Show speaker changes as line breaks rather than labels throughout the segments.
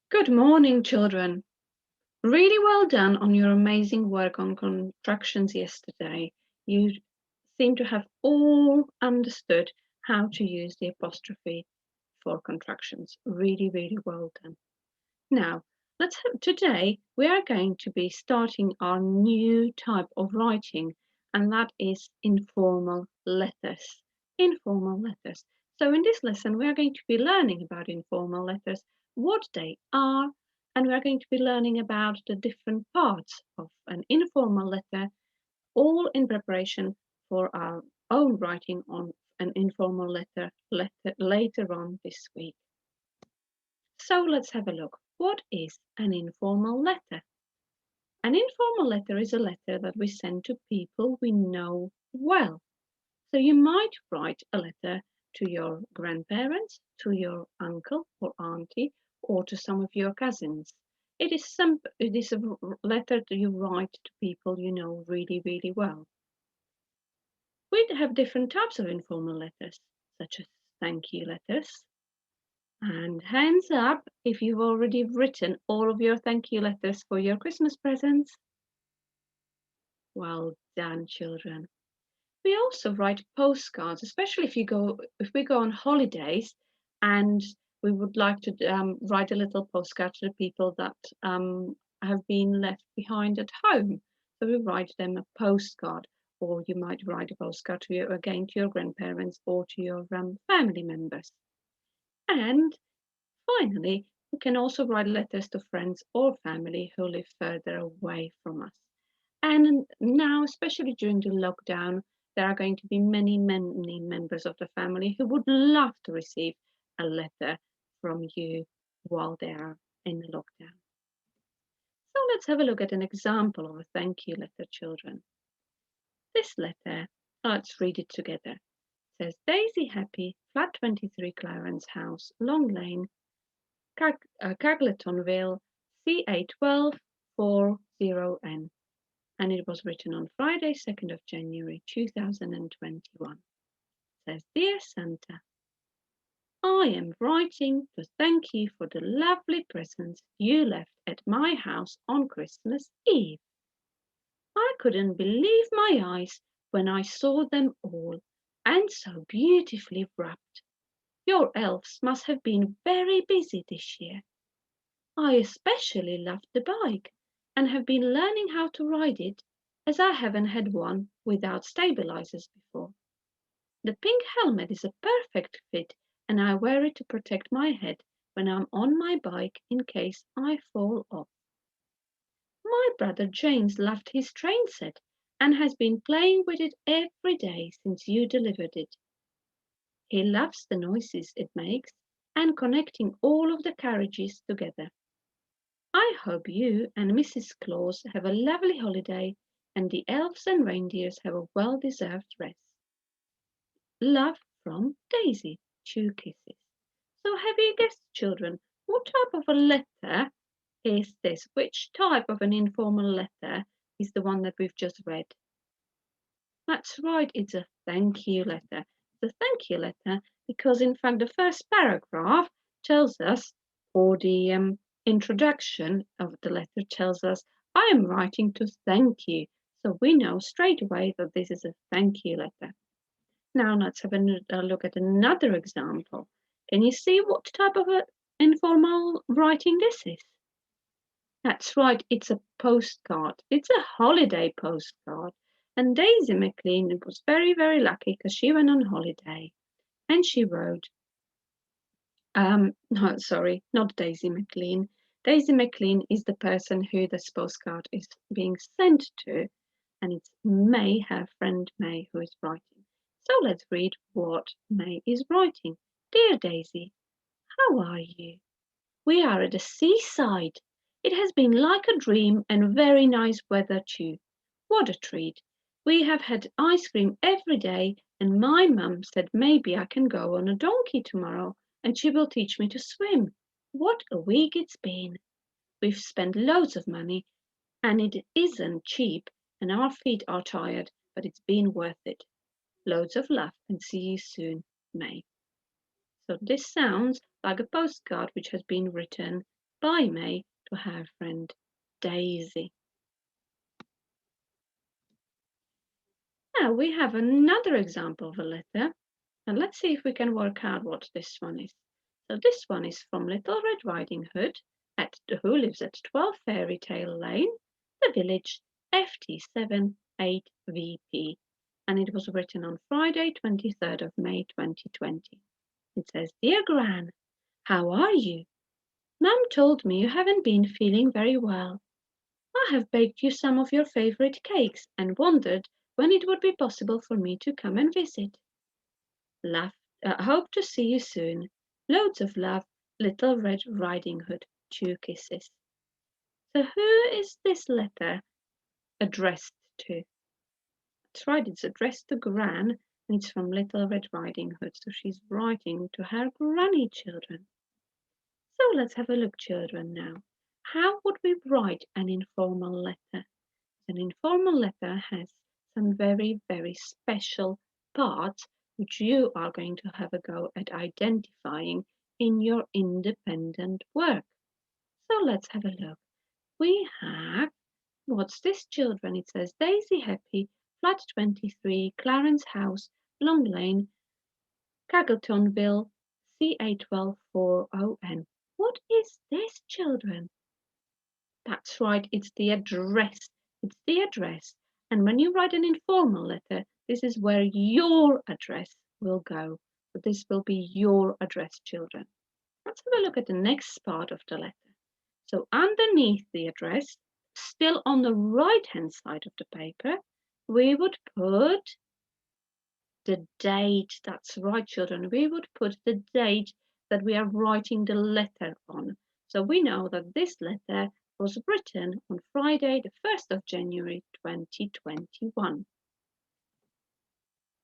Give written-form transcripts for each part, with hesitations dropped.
Good morning, children. Really well done on your amazing work on contractions yesterday. You seem to have all understood how to use the apostrophe for contractions. Really, really well done. Now, today we are going to be starting our new type of writing, and that is informal letters. Informal letters. So in this lesson, we are going to be learning about informal letters, what they are, and we are going to be learning about the different parts of an informal letter, all in preparation for our own writing on an informal letter later on this week. So let's have a look. What is an informal letter? An informal letter is a letter that we send to people we know well. So you might write a letter to your grandparents, to your uncle or auntie, or to some of your cousins. It is a letter that you write to people you know really, really well. We have different types of informal letters, such as thank you letters. And hands up if you've already written all of your thank you letters for your Christmas presents. Well done, children. We also write postcards, especially if we go on holidays and we would like to write a little postcard to the people that have been left behind at home. So we write them a postcard, or you might write a postcard to your grandparents or to your family members. And finally, we can also write letters to friends or family who live further away from us. And now, especially during the lockdown, there are going to be many, many members of the family who would love to receive a letter from you while they are in the lockdown. So let's have a look at an example of a thank you letter, children. This letter, let's read it together. It says, Daisy Happy, flat 23 Clarence House, Long Lane, Cagletonville, CA12 40N. And it was written on Friday, 2nd of January 2021. It says, Dear Santa, I am writing to thank you for the lovely presents you left at my house on Christmas Eve. I couldn't believe my eyes when I saw them all, and so beautifully wrapped. Your elves must have been very busy this year. I especially loved the bike and have been learning how to ride it, as I haven't had one without stabilizers before. The pink helmet is a perfect fit, and I wear it to protect my head when I'm on my bike in case I fall off. My brother James loved his train set and has been playing with it every day since you delivered it. He loves the noises it makes and connecting all of the carriages together. I hope you and Mrs. Claus have a lovely holiday and the elves and reindeers have a well-deserved rest. Love from Daisy. 2 kisses. So have you guessed, children, what type of a letter is this? Which type of an informal letter is the one that we've just read? That's right, it's a thank you letter. It's a thank you letter because, in fact, the first paragraph tells us, or the introduction of the letter tells us, I am writing to thank you. So we know straight away that this is a thank you letter. Now let's have a look at another example. Can you see what type of informal writing this is? That's right, it's a postcard. It's a holiday postcard. And Daisy McLean was very, very lucky because she went on holiday and she wrote, no, sorry, not Daisy McLean. Daisy McLean is the person who this postcard is being sent to, and it's May, her friend May, who is writing. So let's read what May is writing. Dear Daisy, how are you? We are at the seaside. It has been like a dream and very nice weather too. What a treat. We have had ice cream every day and my mum said maybe I can go on a donkey tomorrow and she will teach me to swim. What a week it's been. We've spent loads of money and it isn't cheap and our feet are tired, but it's been worth it. Loads of love and see you soon, May. So this sounds like a postcard which has been written by May to her friend Daisy. Now we have another example of a letter, and let's see if we can work out what this one is. So this one is from Little Red Riding Hood, who lives at 12 Fairy Tale Lane, the village FT7 8VP, and it was written on Friday, 23rd of May 2020. It says, "Dear Gran, how are you? Mum told me you haven't been feeling very well. I have baked you some of your favorite cakes and wondered when it would be possible for me to come and visit. Hope to see you soon. Loads of love, Little Red Riding Hood. 2 kisses." So who is this letter addressed to? That's right, it's addressed to Gran, and it's from Little Red Riding Hood. So she's writing to her granny children. So let's have a look, children, now. How would we write an informal letter? An informal letter has some very, very special parts which you are going to have a go at identifying in your independent work. So let's have a look. We have, what's this, children? It says Daisy Happy, flat 23, Clarence House, Long Lane, Caggletonville, CA124ON. What is this, children? That's right, it's the address. It's the address. And when you write an informal letter, this is where your address will go. So this will be your address, children. Let's have a look at the next part of the letter. So underneath the address, still on the right-hand side of the paper, we would put the date. That's right, children. We would put the date that we are writing the letter on. So we know that this letter was written on Friday, the 1st of January 2021.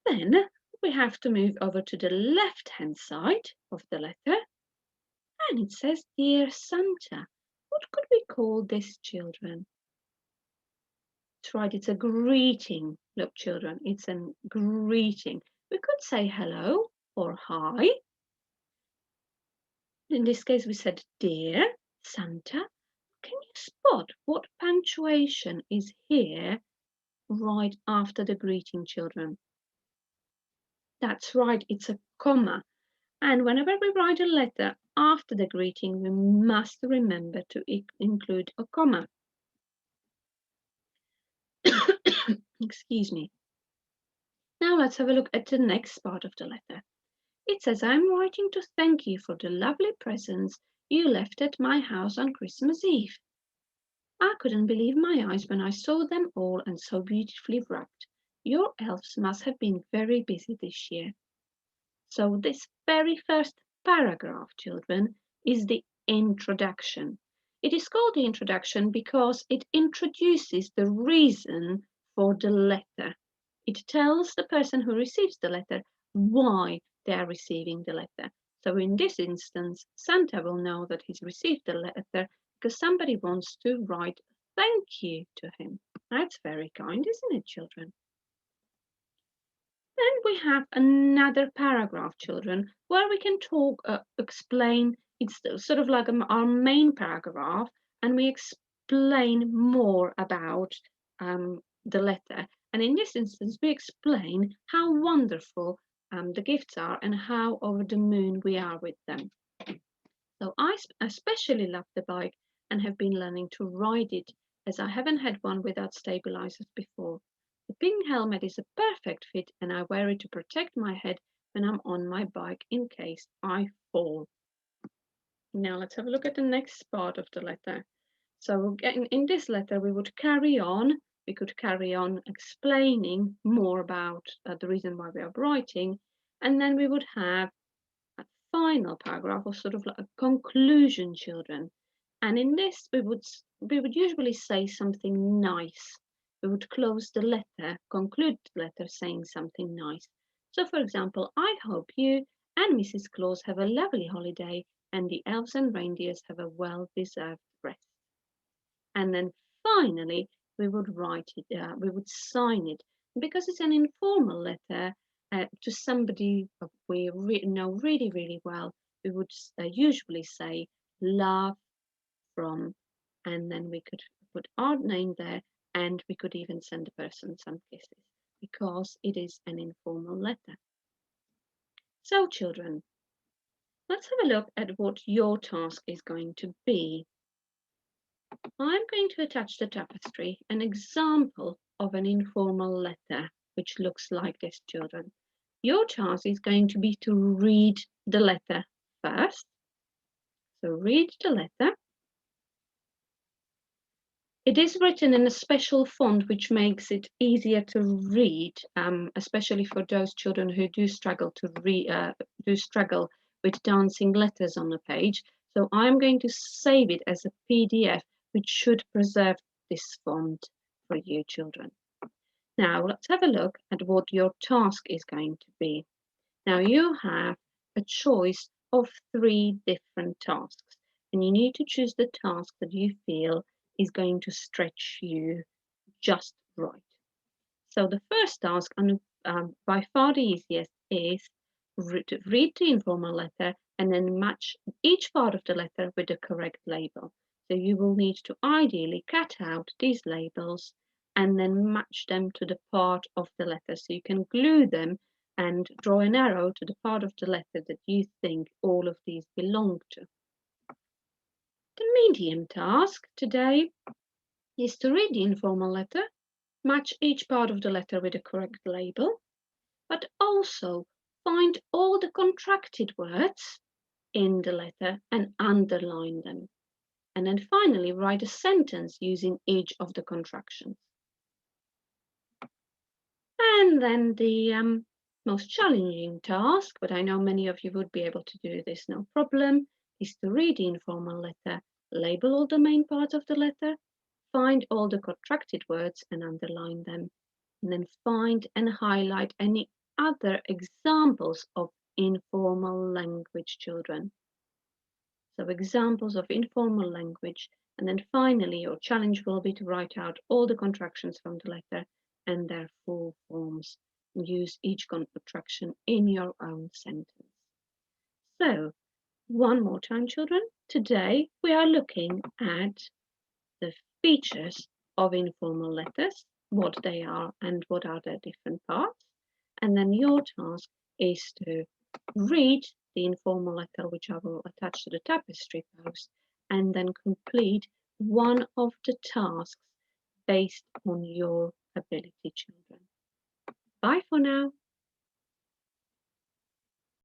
Then we have to move over to the left-hand side of the letter, and it says, "Dear Santa." What could we call this, children? That's right, it's a greeting. Look, children, it's a greeting. We could say hello or hi. In this case, we said, "Dear Santa." Can you spot what punctuation is here right after the greeting, children? That's right, it's a comma. And whenever we write a letter after the greeting, we must remember to include a comma. Excuse me. Now let's have a look at the next part of the letter. It says, "I'm writing to thank you for the lovely presents you left at my house on Christmas Eve. I couldn't believe my eyes when I saw them all and so beautifully wrapped. Your elves must have been very busy this year." So this very first paragraph, children, is the introduction. It is called the introduction because it introduces the reason for the letter. It tells the person who receives the letter why they are receiving the letter. So in this instance, Santa will know that he's received the letter because somebody wants to write thank you to him. That's very kind, isn't it, children? Then we have another paragraph, children, where we can explain. It's sort of like our main paragraph, and we explain more about the letter. And in this instance, we explain how wonderful the gifts are and how over the moon we are with them. So I especially love the bike and have been learning to ride it, as I haven't had one without stabilizers before. The pink helmet is a perfect fit and I wear it to protect my head when I'm on my bike in case I fall. Now let's have a look at the next part of the letter. So in this letter we would carry on. We could carry on explaining more about the reason why we are writing, and then we would have a final paragraph or sort of like a conclusion, children. And in this we would usually say something nice. We would close the letter, conclude the letter saying something nice. So for example, "I hope you and Mrs. Claus have a lovely holiday and the elves and reindeers have a well-deserved rest." And then finally we would write it, we would sign it. Because it's an informal letter to somebody we know really, really well, we would usually say, "Love, from, and then we could put our name there, and we could even send the person some kisses because it is an informal letter. So children, let's have a look at what your task is going to be. I'm going to attach to the tapestry an example of an informal letter which looks like this, children. Your task is going to be to read the letter first. So read the letter. It is written in a special font which makes it easier to read, especially for those children who do struggle with dancing letters on the page. So I'm going to save it as a PDF, which should preserve this font for you children. Now let's have a look at what your task is going to be. Now you have a choice of 3 different tasks, and you need to choose the task that you feel is going to stretch you just right. So the first task, and by far the easiest, is to read the informal letter and then match each part of the letter with the correct label. So you will need to ideally cut out these labels and then match them to the part of the letter. So you can glue them and draw an arrow to the part of the letter that you think all of these belong to. The medium task today is to read the informal letter, match each part of the letter with the correct label, but also find all the contracted words in the letter and underline them. And then finally write a sentence using each of the contractions. And then the most challenging task, but I know many of you would be able to do this no problem, is to read the informal letter, label all the main parts of the letter, find all the contracted words and underline them, and then find and highlight any other examples of informal language, children. So examples of informal language, and then finally your challenge will be to write out all the contractions from the letter and their full forms, and use each contraction in your own sentence. So one more time, children, today we are looking at the features of informal letters, what they are and what are their different parts. And then your task is to read the informal letter, which I will attach to the tapestry post, and then complete one of the tasks based on your ability, children. Bye for now.